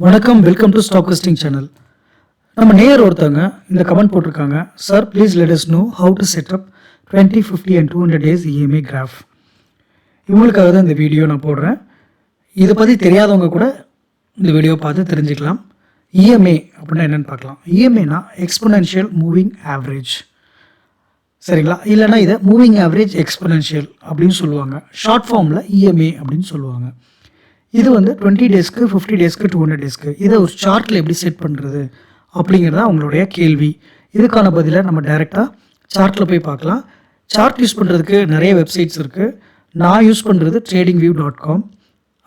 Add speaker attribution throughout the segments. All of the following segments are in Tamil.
Speaker 1: வணக்கம், welcome to stock hosting channel. நம்ம நேயர் ஒருத்தவங்க இந்த கமெண்ட் போட்டிருக்காங்க. Sir please let us know how to set up 20, 50 and 200 days EMA graph. இவங்களுக்காக தான் இந்த வீடியோ நான் போடுறேன். இதை பற்றி தெரியாதவங்க கூட இந்த வீடியோ பார்த்து தெரிஞ்சுக்கலாம். இஎம்ஐ அப்படின்னா என்னென்னு பார்க்கலாம். இஎம்ஐனா எக்ஸ்பொனென்ஷியல் மூவிங் ஆவரேஜ், சரிங்களா? இல்லைனா இதை மூவிங் ஆவரேஜ் எக்ஸ்பொனென்ஷியல் அப்படின்னு சொல்லுவாங்க. ஷார்ட் ஃபார்மில் இஎம்ஐ அப்படின்னு சொல்லுவாங்க. இது வந்து 20 டேஸ்க்கு, 50 டேஸ்க்கு, 200 டேஸ்க்கு இதை ஒரு சார்ட்டில் எப்படி செட் பண்ணுறது அப்படிங்கிறத அவங்களுடைய கேள்வி. இதுக்கான பதிலை நம்ம டைரெக்டாக சார்ட்டில் போய் பார்க்கலாம். சார்ட் யூஸ் பண்ணுறதுக்கு நிறைய வெப்சைட்ஸ் இருக்குது. நான் யூஸ் பண்ணுறது tradingview.com.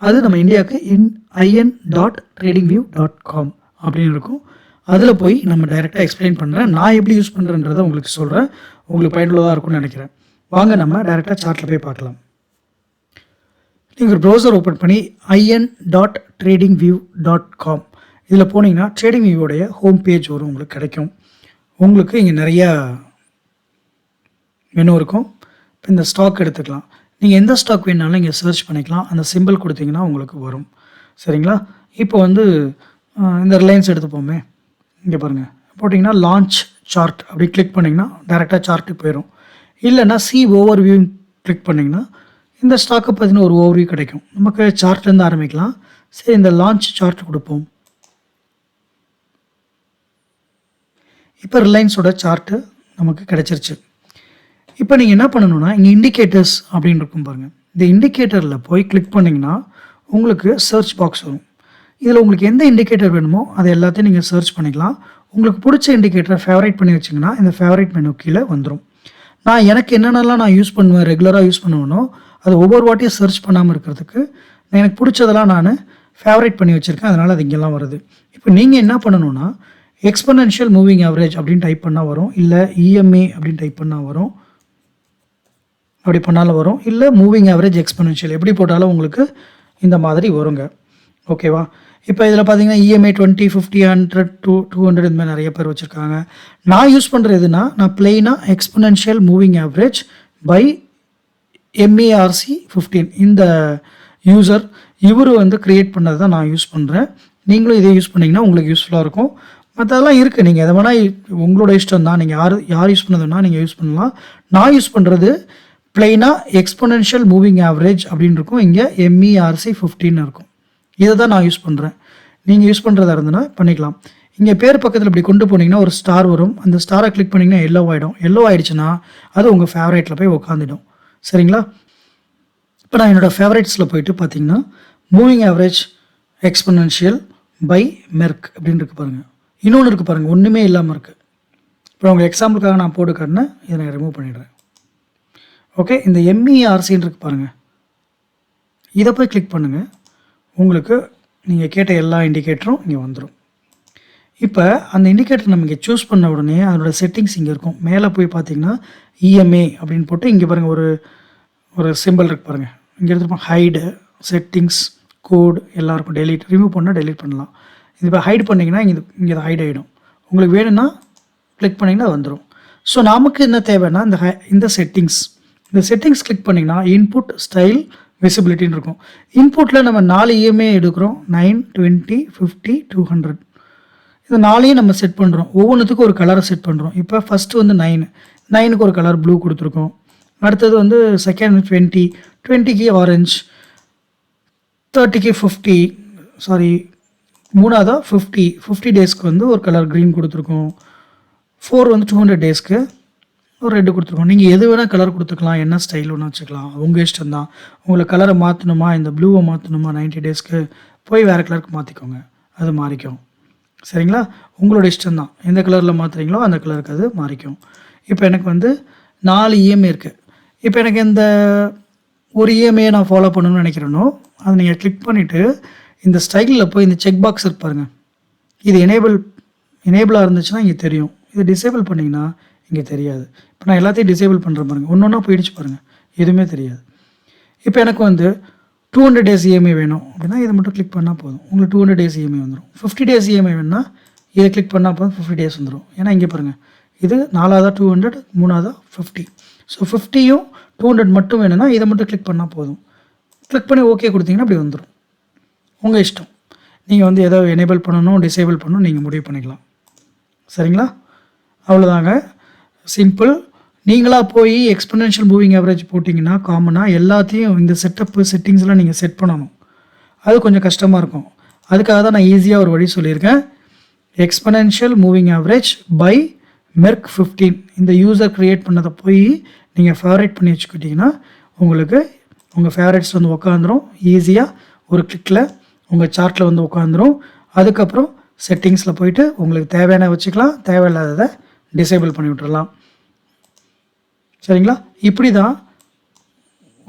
Speaker 1: அது நம்ம இந்தியாவுக்கு in.tradingview.com அப்படின்னு இருக்கும். அதில் போய் நம்ம டைரெக்டாக எக்ஸ்பிளைன் பண்ணுறேன். நான் எப்படி யூஸ் பண்ணுறேன்றதை உங்களுக்கு சொல்கிறேன். உங்களுக்கு பயனுள்ளதாக இருக்கும்னு நினைக்கிறேன். வாங்க நம்ம டைரெக்டாக சார்ட்டில் போய் பார்க்கலாம். நீங்கள் ஒரு ப்ரௌசர் ஓப்பன் பண்ணி in.tradingview.com இதில் போனீங்கன்னா ட்ரேடிங் வியூவோடைய ஹோம் பேஜ் வரும், உங்களுக்கு கிடைக்கும். உங்களுக்கு இங்கே நிறையா மெனு இருக்கும். இப்போ இந்த ஸ்டாக் எடுத்துக்கலாம். நீங்கள் எந்த ஸ்டாக் வேணாலும் இங்கே சர்ச் பண்ணிக்கலாம். அந்த சிம்பிள் கொடுத்தீங்கன்னா உங்களுக்கு வரும், சரிங்களா? இப்போ வந்து இந்த ரிலையன்ஸ் எடுத்துப்போமே. இங்கே பாருங்கள், போட்டிங்கன்னா லான்ச் சார்ட் அப்படி கிளிக் பண்ணிங்கன்னா டேரெக்டாக சார்ட்டுக்கு போயிடும். இல்லைன்னா சி ஓவர் வியூ கிளிக் பண்ணிங்கன்னா இந்த ஸ்டாக்கை பார்த்தீங்கன்னா ஒரு ஓவர்வியூ கிடைக்கும். நமக்கு சார்ட்லேருந்து ஆரம்பிக்கலாம். சரி, இந்த லான்ச் சார்ட் கொடுப்போம். இப்போ ரிலையன்ஸோட சார்ட்டு நமக்கு கிடச்சிருச்சு. இப்போ நீங்கள் என்ன பண்ணணுன்னா இங்கே இண்டிகேட்டர்ஸ் அப்படின்னு இருக்கும் பாருங்கள். இந்த இண்டிகேட்டரில் போய் கிளிக் பண்ணிங்கன்னா உங்களுக்கு சர்ச் பாக்ஸ் வரும். இதில் உங்களுக்கு எந்த இண்டிகேட்டர் வேணுமோ அதை எல்லாத்தையும் நீங்கள் சர்ச் பண்ணிக்கலாம். உங்களுக்கு பிடிச்ச இண்டிகேட்டரை ஃபேவரைட் பண்ணி வச்சிங்கன்னா இந்த ஃபேவரைட் மெனு கீழே வந்துடும். எனக்கு என்னென்னலாம் நான் யூஸ் பண்ணுவேன், ரெகுலராக யூஸ் பண்ணுவேனோ அது ஒவ்வொரு வாட்டியும் சர்ச் பண்ணாமல் இருக்கிறதுக்கு எனக்கு பிடிச்சதெல்லாம் நான் ஃபேவரைட் பண்ணி வச்சுருக்கேன். அதனால் அது இங்கெல்லாம் வருது. இப்போ நீங்கள் என்ன பண்ணணுன்னா எக்ஸ்பொனென்ஷியல் மூவிங் ஆவரேஜ் அப்படின்னு டைப் பண்ணால் வரும், இல்லை இஎம்ஏ அப்படின்னு டைப் பண்ணால் வரும், அப்படி பண்ணாலும் வரும், இல்லை மூவிங் ஆவரேஜ் எக்ஸ்பொனென்ஷியல் எப்படி போட்டாலும் உங்களுக்கு இந்த மாதிரி வருங்க. ஓகேவா? இப்போ இதில் பார்த்தீங்கன்னா இஎம்ஐ 20, 50, 100, 200 இந்த மாதிரி நிறைய பேர் வச்சுருக்காங்க. நான் யூஸ் பண்ணுறது எதுனா, நான் பிளெயினாக exponential moving average by MERC 15 இந்த யூசர் இவர் வந்து க்ரியேட் பண்ணது தான் நான் யூஸ் பண்ணுறேன். நீங்களும் இதை யூஸ் பண்ணிங்கன்னா உங்களுக்கு யூஸ்ஃபுல்லாக இருக்கும். மற்றதெல்லாம் இருக்குது, நீங்கள் எதை வேணால் உங்களோட இஷ்டம் தான். நீங்கள் யார் யூஸ் பண்ணதுன்னா நீங்கள் யூஸ் பண்ணலாம். நான் யூஸ் பண்ணுறது பிளெயினாக எக்ஸ்பொனென்ஷியல் மூவிங் ஆவரேஜ் அப்படின்னு இருக்கும். இங்கே MERC 15 இருக்கும். இதை தான் நான் யூஸ் பண்ணுறேன். நீங்கள் யூஸ் பண்ணுறதா இருந்ததுன்னா பண்ணிக்கலாம். இங்கே பேர் பக்கத்தில் இப்படி கொண்டு போனீங்கன்னா ஒரு ஸ்டார் வரும். அந்த ஸ்டாரை கிளிக் பண்ணிங்கன்னா எல்லோ ஆகிடும். எல்லோ ஆகிடுச்சுன்னா அது உங்கள் ஃபேவரேட்டில் போய் உட்காந்துடும், சரிங்களா? இப்போ நான் என்னோடய ஃபேவரேட்ஸில் போயிட்டு பார்த்தீங்கன்னா moving average exponential by Merk அப்படின்னு இருக்குது பாருங்கள். இன்னொன்று இருக்குது பாருங்கள், ஒன்றுமே இல்லாமல் இருக்குது. இப்போ உங்கள் எக்ஸாம்பிளுக்காக நான் போட்டு காட்டினேன், இதை நான் ரிமூவ் பண்ணிடுறேன். ஓகே, இந்த MERCன்னு இருக்குது பாருங்கள், இதை போய் கிளிக் பண்ணுங்கள். உங்களுக்கு நீங்கள் கேட்ட எல்லா இண்டிகேட்டரும் இங்கே வந்துடும். இப்போ அந்த இண்டிகேட்டர் நம்ம இங்கே சூஸ் பண்ண உடனே அதனோட செட்டிங்ஸ் இங்கே இருக்கும். மேலே போய் பார்த்தீங்கன்னா இஎம்ஏ அப்படின்னு போட்டு இங்கே பாருங்கள் ஒரு சிம்பிள் இருக்குது பாருங்கள். இங்கே எடுத்துருப்போம் ஹைடு, செட்டிங்ஸ், கோட் எல்லாம் இருக்கும். டெலிட், ரிமூவ் பண்ணால் டெலிட் பண்ணலாம். இது இப்போ ஹைட் பண்ணிங்கன்னா இங்கே ஹைட் ஆகிடும். உங்களுக்கு வேணும்னா கிளிக் பண்ணிங்கன்னா அது வந்துடும். ஸோ நமக்கு என்ன தேவைன்னா இந்த செட்டிங்ஸ் கிளிக் பண்ணிங்கன்னா இன்புட், ஸ்டைல், விசிபிலிட்டின்னு இருக்கும். இன்புட்டில் நம்ம 4 இஎம்ஏ எடுக்கிறோம். 9, 20, 50, 200 இந்த 4ஐயும் நம்ம செட் பண்ணுறோம். ஒவ்வொன்றுத்துக்கும் ஒரு கலரை செட் பண்ணுறோம். இப்போ ஃபஸ்ட்டு வந்து 9க்கு ஒரு கலர் ப்ளூ கொடுத்துருக்கோம். அடுத்தது வந்து செகண்ட் 20க்கு ஆரஞ்ச், 30க்கு 50, மூணாவதாக 50 டேஸ்க்கு வந்து ஒரு கலர் க்ரீன் கொடுத்துருக்கோம். 4 வந்து 200 டேஸ்க்கு ஒரு ரெட்டு கொடுத்துருக்கோம். நீங்கள் எது வேணால் கலர் கொடுத்துக்கலாம், என்ன ஸ்டைல் ஒன்று வச்சுக்கலாம், உங்கள் இஷ்டம் தான். உங்களுக்கு கலரை மாற்றணுமா, இந்த ப்ளூவை மாற்றணுமா 90 டேஸ்க்கு போய் வேறு கலருக்கு மாற்றிக்கோங்க, அது மாறிக்கும், சரிங்களா? உங்களோட இஷ்டம் தான். எந்த கலரில் மாற்றுறீங்களோ அந்த கலருக்கு அது மாறிக்கும். இப்போ எனக்கு வந்து 4 இஎம்ஐ இருக்குது. இப்போ எனக்கு இந்த ஒரு இஎம்ஐயை நான் ஃபாலோ பண்ணணும்னு நினைக்கிறேனோ அதை நீங்கள் கிளிக் பண்ணிவிட்டு இந்த ஸ்டைலில் போய் இந்த செக் பாக்ஸ் இருக்கு பாருங்கள். இது எனேபிளாக இருந்துச்சுன்னா இங்கே தெரியும். இது டிசேபிள் பண்ணிங்கன்னா இங்கே தெரியாது. இப்போ நான் எல்லாத்தையும் டிசேபிள் பண்ணுறேன் பாருங்கள். ஒன்று போயிடுச்சு பாருங்கள், எதுவுமே தெரியாது. இப்போ எனக்கு வந்து 200 டேஸ் இஎம்ஐ வேணும் அப்படின்னா இதை மட்டும் கிளிக் பண்ணால் போதும், உங்களுக்கு 200 டேஸ் இஎம்ஐ வந்துடும். 50 டேஸ் இஎம்ஐ வேணும்னா இதை கிளிக் பண்ணால் போதும், 50 டேஸ் வந்துடும். ஏன்னா இங்கே பாருங்கள், இது 4ஆவதா 200, 3ஆவதா 50. ஸோ 50யும் 200 மட்டும் வேணும்னா இதை மட்டும் கிளிக் பண்ணால் போதும். கிளிக் பண்ணி ஓகே கொடுத்தீங்கன்னா அப்படி வந்துடும், உங்கள் இஷ்டம். நீங்கள் வந்து எதோ எனேபிள் பண்ணணும், டிசேபிள் பண்ணணும் நீங்கள் முடிவு பண்ணிக்கலாம். சரிங்களா? அவ்வளோதாங்க. சிம்பிள். நீங்களா போய் எக்ஸ்போனென்ஷியல் மூவிங் ஆவரேஜ் போட்டிங்கன்னா காமனாக எல்லாத்தையும் இந்த செட்டிங்ஸ்லாம் நீங்கள் செட் பண்ணணும். அது கொஞ்சம் கஷ்டமாக இருக்கும். அதுக்காக தான் நான் ஈஸியாக ஒரு வழி சொல்லியிருக்கேன். Exponential moving average by Merk 15 இந்த யூசர் க்ரியேட் பண்ணதை போய் நீங்கள் ஃபேவரேட் பண்ணி வச்சுக்கிட்டிங்கன்னா உங்களுக்கு உங்கள் ஃபேவரேட்ஸ் வந்து உட்காந்துரும். ஈஸியாக ஒரு கிளிக்கில் உங்கள் சார்ட்டில் வந்து உட்காந்துரும். அதுக்கப்புறம் செட்டிங்ஸில் போயிட்டு உங்களுக்கு தேவையான வச்சுக்கலாம், தேவையில்லாததை டிசேபிள் பண்ணி விட்டுறலாம். சரிங்களா? இப்படி தான்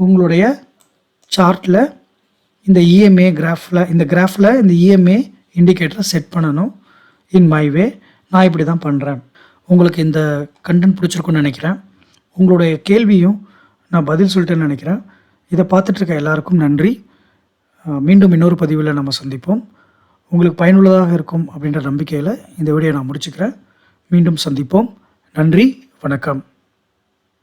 Speaker 1: உங்களுடைய சார்ட்டில் இந்த இஎம்ஏ கிராஃபில் இந்த இஎம்ஏ இண்டிகேட்டரை செட் பண்ணணும். இன் மை வே நான் இப்படி தான் பண்ணுறேன். உங்களுக்கு இந்த கண்டென்ட் பிடிச்சிருக்குன்னு நினைக்கிறேன். உங்களுடைய கேள்வியும் நான் பதில் சொல்லிட்டேன்னு நினைக்கிறேன். இதை பார்த்துட்ருக்க எல்லாருக்கும் நன்றி. மீண்டும் இன்னொரு பதிவில் நம்ம சந்திப்போம். உங்களுக்கு பயனுள்ளதாக இருக்கும் அப்படின்ற நம்பிக்கையில் இந்த வீடியோ நான் முடிச்சுக்கிறேன். மீண்டும் சந்திப்போம். நன்றி, வணக்கம்.